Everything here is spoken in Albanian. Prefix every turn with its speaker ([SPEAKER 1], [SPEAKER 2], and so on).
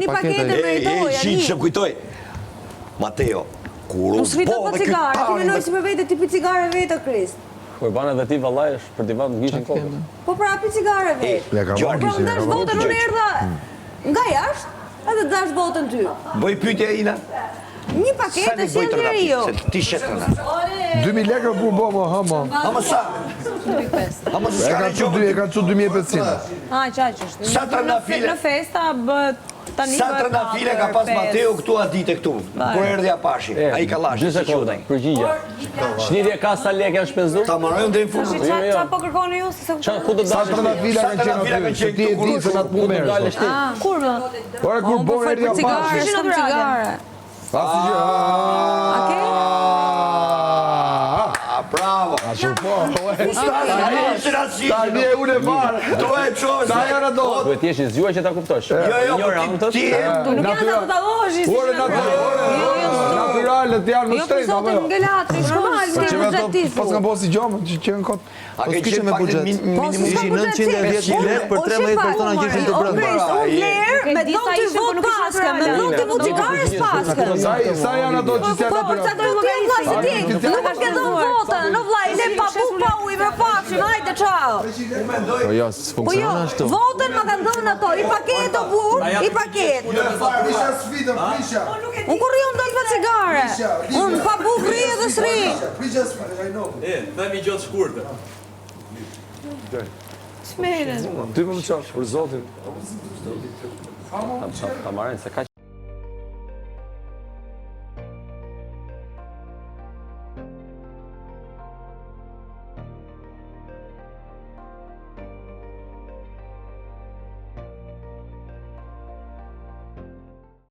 [SPEAKER 1] një pakete meritoria.
[SPEAKER 2] Shiq që kujtoj. Mateo, kur u
[SPEAKER 1] Mos rrito
[SPEAKER 2] zbove
[SPEAKER 1] pa cigare, ti menoj si për vete ti pi cigare vetë, Kris.
[SPEAKER 3] Kur ban edhe ti vallaj është për t'i vënë gishin kokën.
[SPEAKER 1] Po pra pi cigare vetë. Po më dash votën unë erdha nga jashtë, edhe dash votën ty.
[SPEAKER 2] Bëj pyetje Ina.
[SPEAKER 1] Një pakete si njeriu.
[SPEAKER 2] Ti shetëna.
[SPEAKER 4] 2000 lekë ku bo më hama.
[SPEAKER 2] Ama sa? Ama se s'ka gjë.
[SPEAKER 4] E kanë çu 2500.
[SPEAKER 1] Qaq është.
[SPEAKER 2] Sa trëndafile?
[SPEAKER 1] Në festa tani
[SPEAKER 2] Sa trëndafile ka pas Mateo këtu a ditë këtu. Kur erdhi Apashi, ai ka lash.
[SPEAKER 3] 2 sekonda. Përgjigje. Shnitje ka sa lekë janë shpenzuar?
[SPEAKER 2] Ta marrojmë deri në fund.
[SPEAKER 1] Çfarë po kërkoni ju se
[SPEAKER 3] Çfarë ku do
[SPEAKER 4] Sa
[SPEAKER 3] dash?
[SPEAKER 4] trëndafila kanë qenë aty? Ti e di se natë punë merresh.
[SPEAKER 1] Kur më?
[SPEAKER 4] Ora kur bën erdhi Apashi.
[SPEAKER 1] Cigare.
[SPEAKER 4] Pasi gjë.
[SPEAKER 1] A ke?
[SPEAKER 2] Bravo.
[SPEAKER 4] Ashtu po.
[SPEAKER 2] Ta
[SPEAKER 4] Tani e unë e marr.
[SPEAKER 2] Do e çoj.
[SPEAKER 4] Sa janë ato?
[SPEAKER 3] Duhet t'jesh i zgjuar që ta kuptosh. Ignorantët.
[SPEAKER 1] Nuk janë ata të talloshi.
[SPEAKER 4] Ore natyrale janë më
[SPEAKER 1] Jo për
[SPEAKER 4] shtrenjtë apo
[SPEAKER 1] zotin
[SPEAKER 4] jo?
[SPEAKER 1] Ngelatri, shkomal
[SPEAKER 4] Që
[SPEAKER 1] në
[SPEAKER 4] ato
[SPEAKER 1] buxhetit.
[SPEAKER 4] pas kanë bosi gjomë që në kot.
[SPEAKER 2] A ke qenë me buxhet?
[SPEAKER 5] Ishin 910 lekë për 13 persona që ishin të brenda.
[SPEAKER 1] Me don ty vot paske, me don ty vot cigare paske.
[SPEAKER 4] Sa janë ato që janë aty?
[SPEAKER 1] Sa do të vllai ti? Nuk është dhon votën, no vllai, le papu pa u i përfaqshëm, hajde çao.
[SPEAKER 5] Po jo,
[SPEAKER 1] Po jo,
[SPEAKER 5] funksionon ashtu.
[SPEAKER 1] votën ma kanë dhënë ato, i paketë burr, i paketë.
[SPEAKER 4] Prisha sfidën, prisha.
[SPEAKER 1] Unë kur jam dal pa cigare. Unë pa buk rri edhe sri.
[SPEAKER 4] Prisha sfidën, I know.
[SPEAKER 6] Themi gjotë shkurtër.
[SPEAKER 1] Smeren.
[SPEAKER 4] Ty më çosh për zotin.
[SPEAKER 3] Ta marrin se ka